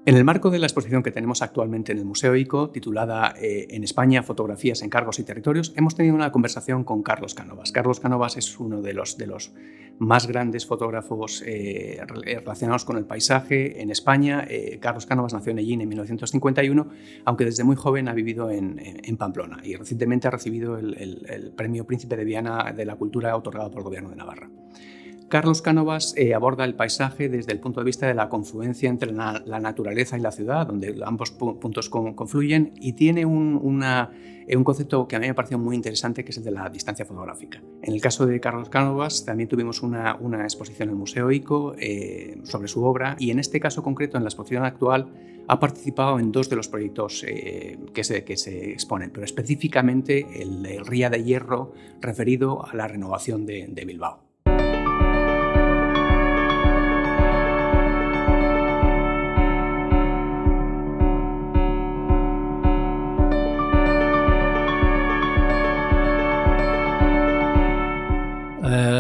En el marco de la exposición que tenemos actualmente en el Museo ICO, titulada En España, fotografías, encargos y territorios, hemos tenido una conversación con Carlos Cánovas. Carlos Cánovas es uno de los más grandes fotógrafos relacionados con el paisaje en España. Carlos Cánovas nació en Hellín en 1951, aunque desde muy joven ha vivido en Pamplona y recientemente ha recibido el Premio Príncipe de Viana de la Cultura otorgado por el Gobierno de Navarra. Carlos Cánovas aborda el paisaje desde el punto de vista de la confluencia entre la naturaleza y la ciudad, donde ambos puntos confluyen, y tiene un concepto que a mí me pareció muy interesante, que es el de la distancia fotográfica. En el caso de Carlos Cánovas también tuvimos una exposición en el Museo ICO sobre su obra, y en este caso concreto, en la exposición actual, ha participado en dos de los proyectos que se exponen, pero específicamente el Ría de Hierro, referido a la renovación de Bilbao.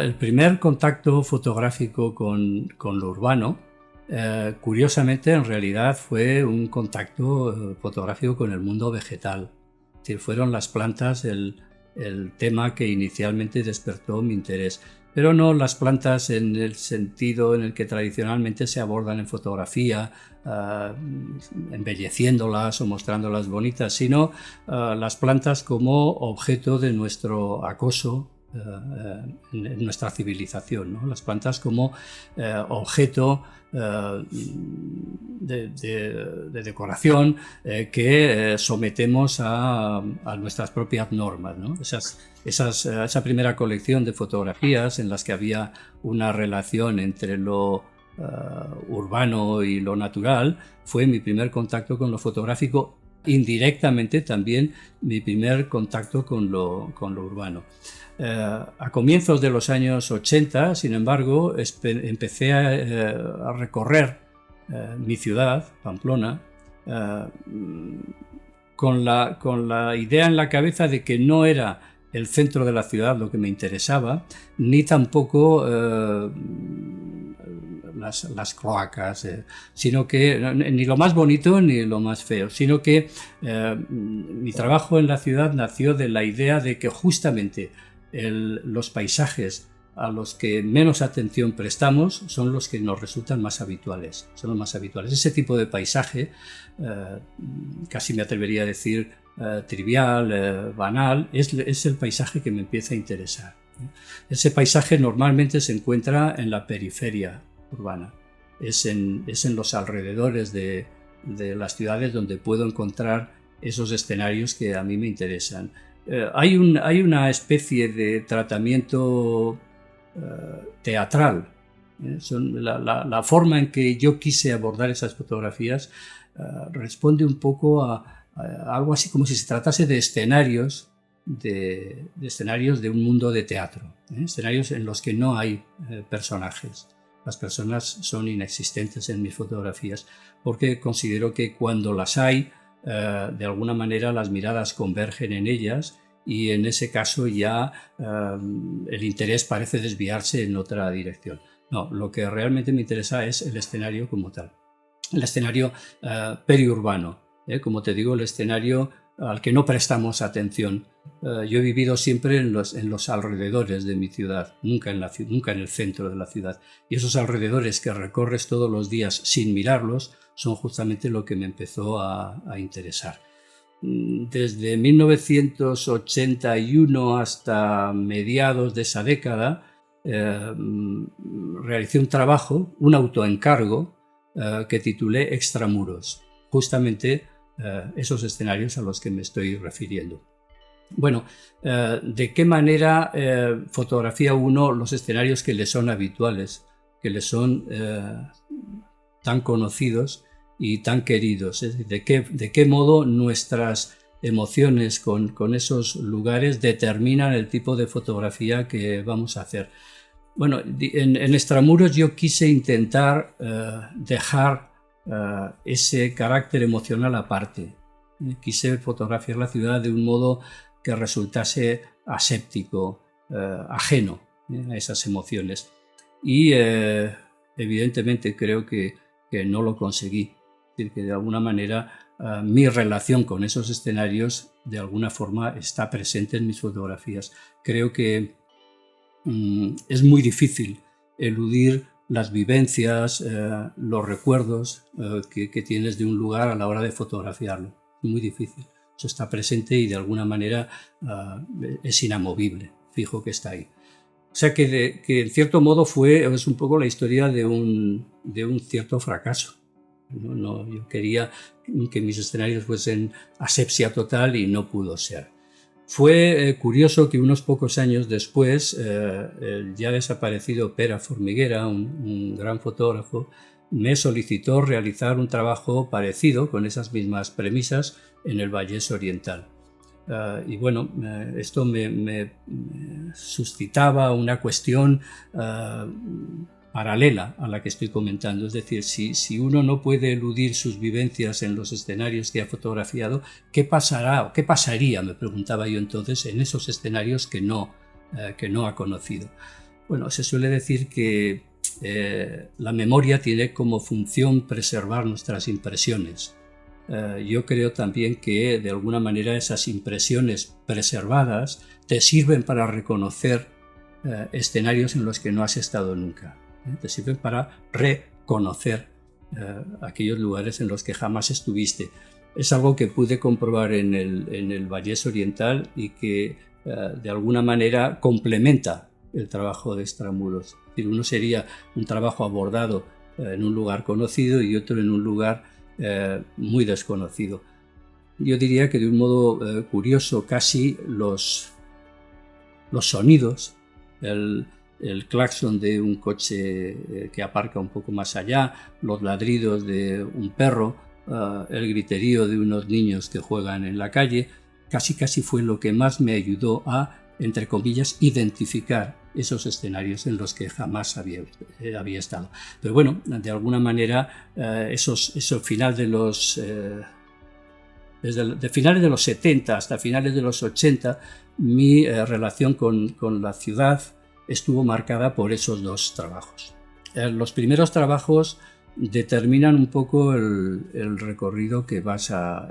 El primer contacto fotográfico con lo urbano, curiosamente, en realidad fue un contacto fotográfico con el mundo vegetal. Es decir, fueron las plantas el tema que inicialmente despertó mi interés. Pero no las plantas en el sentido en el que tradicionalmente se abordan en fotografía, embelleciéndolas o mostrándolas bonitas, sino las plantas como objeto de nuestro acoso en nuestra civilización, ¿no? Las plantas como objeto de decoración que sometemos a nuestras propias normas, ¿no? Esa primera colección de fotografías en las que había una relación entre lo urbano y lo natural fue mi primer contacto con lo fotográfico, indirectamente también mi primer contacto con lo urbano. A comienzos de los años 80, sin embargo, empecé a recorrer mi ciudad, Pamplona, con la idea en la cabeza de que no era el centro de la ciudad lo que me interesaba, ni tampoco las cloacas, sino que ni lo más bonito ni lo más feo, sino que mi trabajo en la ciudad nació de la idea de que justamente los paisajes a los que menos atención prestamos son los que nos resultan más habituales. Son los más habituales. Ese tipo de paisaje, casi me atrevería a decir trivial, banal, es el paisaje que me empieza a interesar. Ese paisaje normalmente se encuentra en la periferia urbana. Es en los alrededores de las ciudades donde puedo encontrar esos escenarios que a mí me interesan. Hay una especie de tratamiento teatral. La forma en que yo quise abordar esas fotografías responde un poco a algo así como si se tratase de escenarios de un mundo de teatro, escenarios en los que no hay personajes. Las personas son inexistentes en mis fotografías porque considero que cuando las hay, de alguna manera las miradas convergen en ellas y en ese caso ya el interés parece desviarse en otra dirección. No, lo que realmente me interesa es el escenario como tal, el escenario periurbano, como te digo, el escenario al que no prestamos atención. Yo he vivido siempre en los alrededores de mi ciudad, nunca en el centro de la ciudad, y esos alrededores que recorres todos los días sin mirarlos son justamente lo que me empezó a interesar. Desde 1981 hasta mediados de esa década realicé un trabajo, un autoencargo que titulé Extramuros, justamente esos escenarios a los que me estoy refiriendo. Bueno, ¿de qué manera fotografía uno los escenarios que le son habituales, que le son tan conocidos y tan queridos? Es decir, ¿de qué modo nuestras emociones con esos lugares determinan el tipo de fotografía que vamos a hacer? Bueno, en Extramuros yo quise intentar dejar ese carácter emocional aparte. Quise fotografiar la ciudad de un modo que resultase aséptico, ajeno a esas emociones. Y evidentemente creo que no lo conseguí. decir, que de alguna manera mi relación con esos escenarios de alguna forma está presente en mis fotografías. Creo que es muy difícil eludir las vivencias, los recuerdos que tienes de un lugar a la hora de fotografiarlo. Es muy difícil. Eso está presente y de alguna manera es inamovible, fijo que está ahí. O sea que en cierto modo es un poco la historia de un cierto fracaso. Yo quería que mis escenarios fuesen asepsia total y no pudo ser. Fue curioso que unos pocos años después, el ya desaparecido Pere Formiguera, un gran fotógrafo, me solicitó realizar un trabajo parecido con esas mismas premisas en el Vallés Oriental. Y bueno, esto me suscitaba una cuestión paralela a la que estoy comentando. Es decir, si uno no puede eludir sus vivencias en los escenarios que ha fotografiado, ¿qué pasará o qué pasaría, me preguntaba yo entonces, en esos escenarios que no ha conocido? Bueno, se suele decir que la memoria tiene como función preservar nuestras impresiones. Yo creo también que de alguna manera esas impresiones preservadas te sirven para reconocer escenarios en los que no has estado nunca. Te sirven para reconocer aquellos lugares en los que jamás estuviste. Es algo que pude comprobar en el Vallés Oriental y que de alguna manera complementa el trabajo de Extramuros. Es decir, uno sería un trabajo abordado en un lugar conocido y otro en un lugar muy desconocido. Yo diría que de un modo curioso casi los sonidos, el claxon de un coche que aparca un poco más allá, los ladridos de un perro, el griterío de unos niños que juegan en la calle, casi fue lo que más me ayudó a, entre comillas, identificar esos escenarios en los que jamás había estado. Pero bueno, de alguna manera, esos final de los... desde finales de los 70 hasta finales de los 80, mi relación con la ciudad estuvo marcada por esos dos trabajos. Los primeros trabajos determinan un poco el recorrido que vas a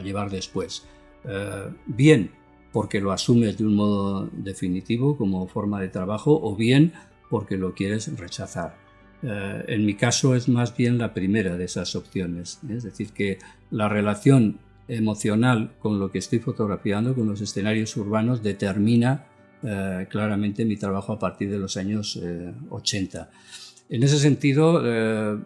llevar después. Bien porque lo asumes de un modo definitivo como forma de trabajo, o bien porque lo quieres rechazar. En mi caso es más bien la primera de esas opciones, es decir, que la relación emocional con lo que estoy fotografiando, con los escenarios urbanos, determina claramente mi trabajo a partir de los años 80. En ese sentido, he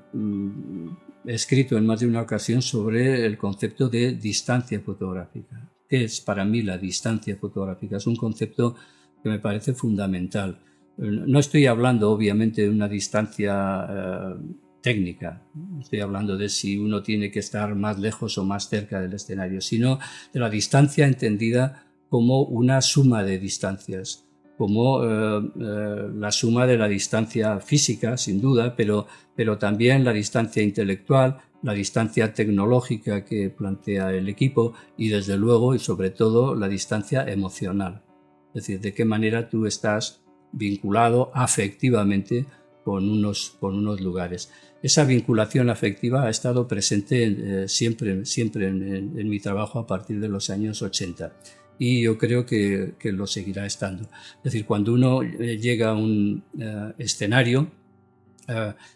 escrito en más de una ocasión sobre el concepto de distancia fotográfica. ¿Qué es para mí la distancia fotográfica? Es un concepto que me parece fundamental. No estoy hablando, obviamente, de una distancia técnica, estoy hablando de si uno tiene que estar más lejos o más cerca del escenario, sino de la distancia entendida como una suma de distancias, como la suma de la distancia física, sin duda, pero también la distancia intelectual, la distancia tecnológica que plantea el equipo y desde luego y sobre todo la distancia emocional. Es decir, de qué manera tú estás vinculado afectivamente con unos lugares. Esa vinculación afectiva ha estado presente siempre en mi trabajo a partir de los años 80 y yo creo que lo seguirá estando. Es decir, cuando uno llega a un escenario,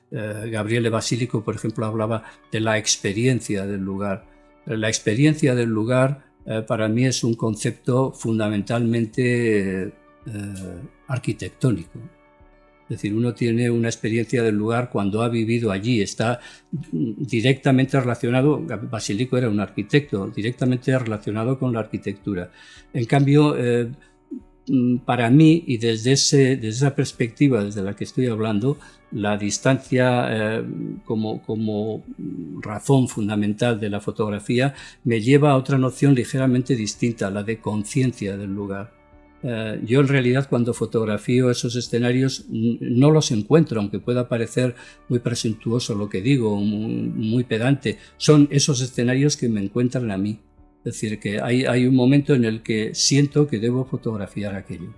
Gabriele Basilico, por ejemplo, hablaba de la experiencia del lugar. La experiencia del lugar para mí es un concepto fundamentalmente arquitectónico. Es decir, uno tiene una experiencia del lugar cuando ha vivido allí, está directamente relacionado, Basilico era un arquitecto, directamente relacionado con la arquitectura. En cambio, para mí, y desde esa perspectiva desde la que estoy hablando, la distancia como razón fundamental de la fotografía me lleva a otra noción ligeramente distinta, la de conciencia del lugar. Yo en realidad cuando fotografío esos escenarios no los encuentro, aunque pueda parecer muy presuntuoso lo que digo, muy pedante. Son esos escenarios que me encuentran a mí. Es decir, que hay un momento en el que siento que debo fotografiar aquello.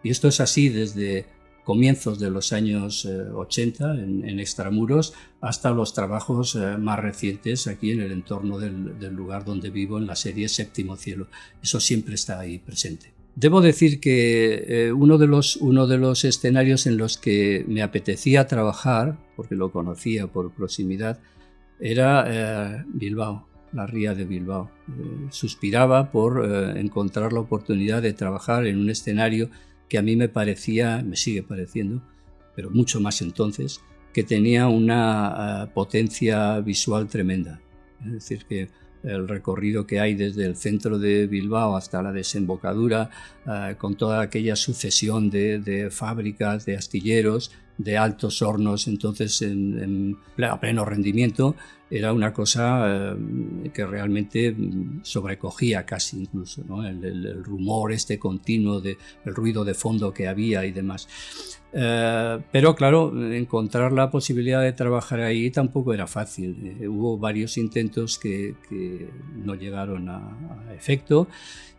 Y esto es así desde comienzos de los años 80 en Extramuros hasta los trabajos más recientes aquí en el entorno del lugar donde vivo, en la serie Séptimo Cielo. Eso siempre está ahí presente. Debo decir que uno de los escenarios en los que me apetecía trabajar, porque lo conocía por proximidad, era Bilbao, la ría de Bilbao. Suspiraba por encontrar la oportunidad de trabajar en un escenario que a mí me sigue pareciendo, pero mucho más entonces, que tenía una potencia visual tremenda. Es decir, que el recorrido que hay desde el centro de Bilbao hasta la desembocadura, con toda aquella sucesión de fábricas, de astilleros, de altos hornos, entonces a pleno rendimiento, era una cosa que realmente sobrecogía casi incluso, ¿no? El rumor continuo, el ruido de fondo que había y demás. Pero claro, encontrar la posibilidad de trabajar ahí tampoco era fácil. Hubo varios intentos que no llegaron a efecto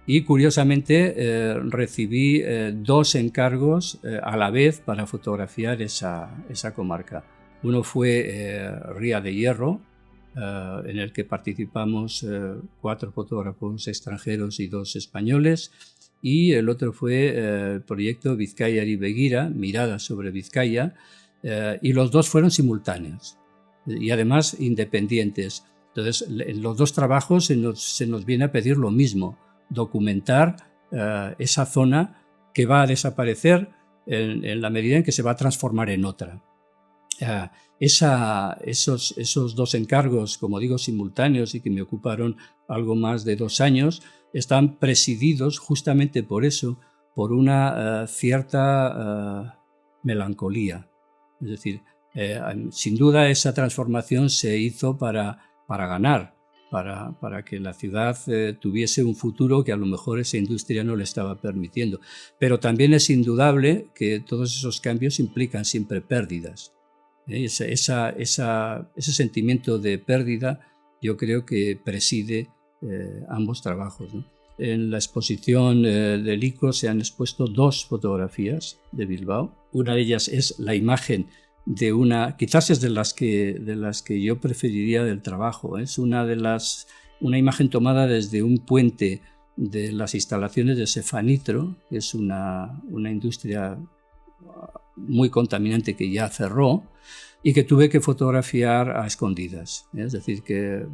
y curiosamente recibí 2 encargos a la vez para fotografiar esa comarca. Uno fue Ría de Hierro, en el que participamos 4 fotógrafos extranjeros y 2 españoles, y el otro fue el proyecto Bizkaia y Begira, Miradas sobre Vizcaya, y los 2 fueron simultáneos y además independientes. Entonces, en los 2 trabajos se nos viene a pedir lo mismo: documentar esa zona que va a desaparecer en la medida en que se va a transformar en otra. Esos 2 encargos, como digo, simultáneos y que me ocuparon algo más de 2 años, están presididos justamente por eso, por una cierta melancolía. Es decir, sin duda esa transformación se hizo para ganar, para que la ciudad tuviese un futuro que a lo mejor esa industria no le estaba permitiendo. Pero también es indudable que todos esos cambios implican siempre pérdidas. Ese sentimiento de pérdida yo creo que preside ambos trabajos, ¿no? En la exposición del ICO se han expuesto 2 fotografías de Bilbao. Una de ellas es la imagen de quizás es de las que yo preferiría del trabajo. Es una imagen tomada desde un puente de las instalaciones de Cefanitro, que es una industria muy contaminante que ya cerró y que tuve que fotografiar a escondidas. Es decir, que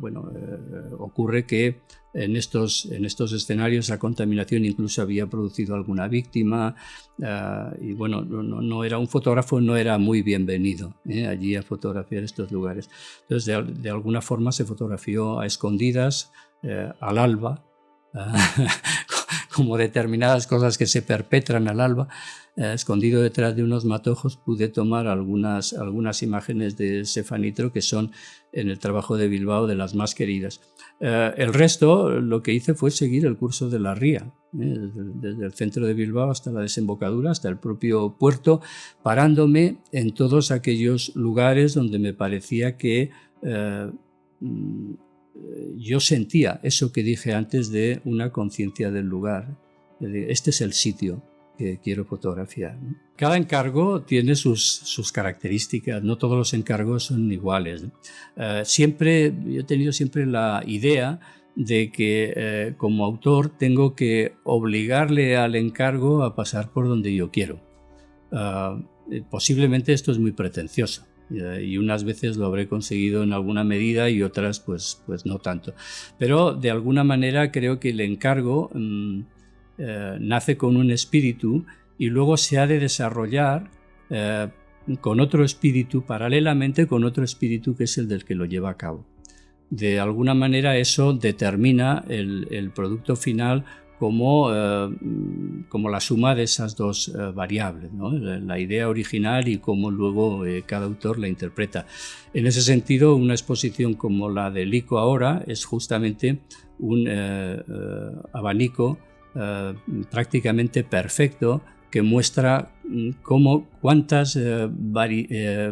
ocurre que en estos escenarios la contaminación incluso había producido alguna víctima, y no era un fotógrafo, no era muy bienvenido allí a fotografiar estos lugares. Entonces de alguna forma se fotografió a escondidas, al alba, como determinadas cosas que se perpetran al alba. Escondido detrás de unos matojos pude tomar algunas imágenes de Cefanitro que son en el trabajo de Bilbao de las más queridas. El resto lo que hice fue seguir el curso de la ría, desde el centro de Bilbao hasta la desembocadura, hasta el propio puerto, parándome en todos aquellos lugares donde me parecía que yo sentía eso que dije antes de una conciencia del lugar. Este es el sitio que quiero fotografiar. Cada encargo tiene sus características, no todos los encargos son iguales. Yo he tenido siempre la idea de que como autor tengo que obligarle al encargo a pasar por donde yo quiero. Posiblemente esto es muy pretencioso y unas veces lo habré conseguido en alguna medida y otras pues no tanto. Pero de alguna manera creo que el encargo nace con un espíritu y luego se ha de desarrollar con otro espíritu, paralelamente con otro espíritu que es el del que lo lleva a cabo. De alguna manera eso determina el producto final como la suma de esas 2 variables, ¿no? La idea original y cómo luego cada autor la interpreta. En ese sentido, una exposición como la del ICO ahora es justamente un abanico prácticamente perfecto que muestra cuántas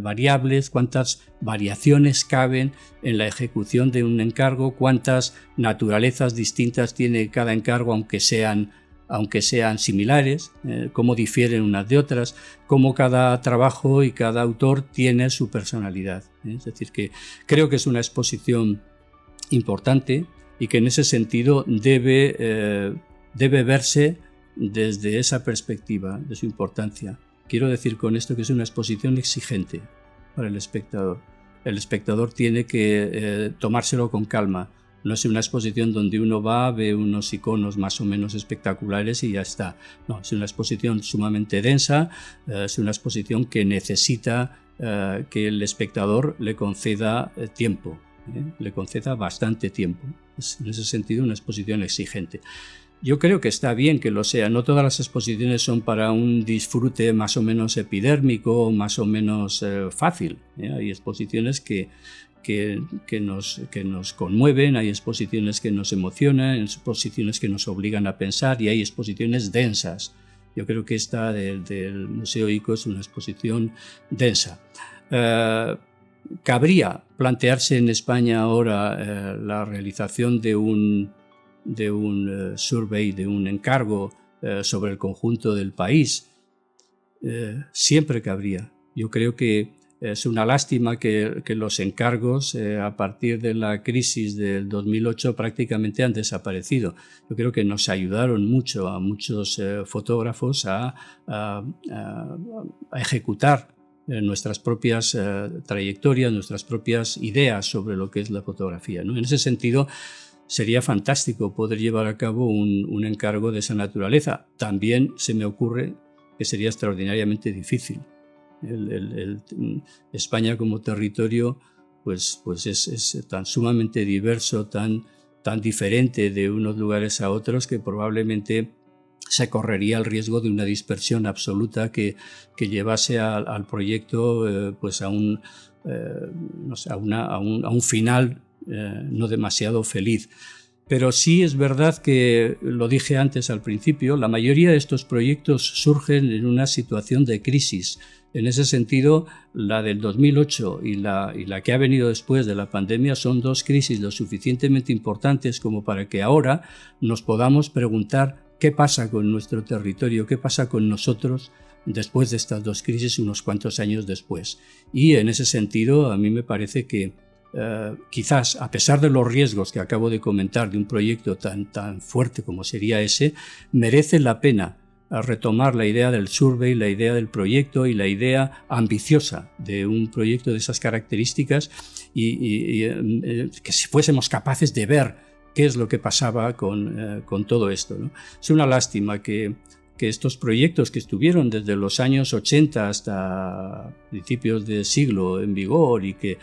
variables, cuántas variaciones caben en la ejecución de un encargo, cuántas naturalezas distintas tiene cada encargo, aunque sean aunque sean similares, cómo difieren unas de otras, cómo cada trabajo y cada autor tiene su personalidad. Es decir, que creo que es una exposición importante y que en ese sentido debe verse desde esa perspectiva de su importancia. Quiero decir con esto que es una exposición exigente para el espectador. El espectador tiene que tomárselo con calma. No es una exposición donde uno va, ve unos iconos más o menos espectaculares y ya está. No, es una exposición sumamente densa, es una exposición que necesita que el espectador le conceda tiempo, le conceda bastante tiempo. Es en ese sentido una exposición exigente. Yo creo que está bien que lo sea. No todas las exposiciones son para un disfrute más o menos epidérmico, más o menos fácil. Hay exposiciones que nos conmueven, hay exposiciones que nos emocionan, hay exposiciones que nos obligan a pensar y hay exposiciones densas. Yo creo que esta del Museo ICO es una exposición densa. Cabría plantearse en España ahora la realización de un survey, de un encargo sobre el conjunto del país. Siempre cabría. Yo creo que es una lástima que los encargos a partir de la crisis del 2008 prácticamente han desaparecido. Yo creo que nos ayudaron mucho a muchos fotógrafos a ejecutar nuestras propias trayectorias, nuestras propias ideas sobre lo que es la fotografía, ¿no? En ese sentido, sería fantástico poder llevar a cabo un encargo de esa naturaleza. También se me ocurre que sería extraordinariamente difícil. España como territorio pues es tan sumamente diverso, tan diferente de unos lugares a otros que probablemente se correría el riesgo de una dispersión absoluta que llevase al proyecto pues a un final no demasiado feliz. Pero sí es verdad que, lo dije antes al principio, la mayoría de estos proyectos surgen en una situación de crisis. En ese sentido, la del 2008 y la que ha venido después de la pandemia son dos crisis lo suficientemente importantes como para que ahora nos podamos preguntar qué pasa con nuestro territorio, qué pasa con nosotros después de estas dos crisis unos cuantos años después. Y en ese sentido, a mí me parece que quizás, a pesar de los riesgos que acabo de comentar de un proyecto tan fuerte como sería ese, merece la pena retomar la idea del survey, la idea del proyecto y la idea ambiciosa de un proyecto de esas características y que si fuésemos capaces de ver qué es lo que pasaba con todo esto, ¿no? Es una lástima que estos proyectos que estuvieron desde los años 80 hasta principios de siglo en vigor y que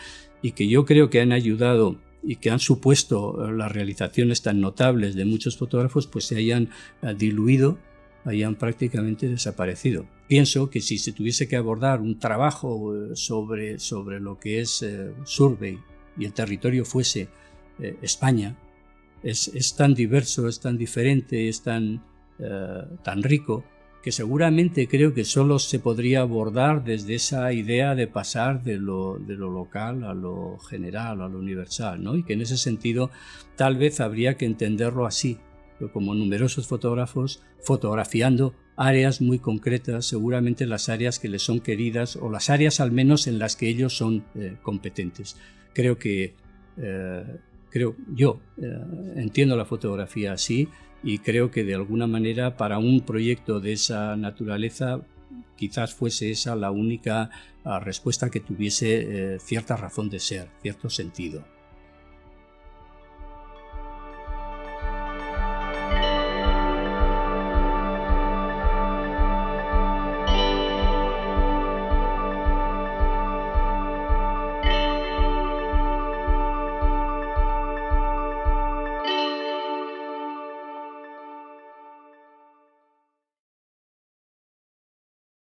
yo creo que han ayudado y que han supuesto las realizaciones tan notables de muchos fotógrafos, pues se hayan diluido, hayan prácticamente desaparecido. Pienso que si se tuviese que abordar un trabajo sobre lo que es survey y el territorio fuese España, es tan diverso, es tan diferente, es tan rico, que seguramente creo que solo se podría abordar desde esa idea de pasar de lo local a lo general, a lo universal, ¿no? Y que en ese sentido tal vez habría que entenderlo así, como numerosos fotógrafos fotografiando áreas muy concretas, seguramente las áreas que les son queridas o las áreas al menos en las que ellos son competentes. Yo entiendo la fotografía así y creo que de alguna manera para un proyecto de esa naturaleza quizás fuese esa la única respuesta que tuviese cierta razón de ser, cierto sentido.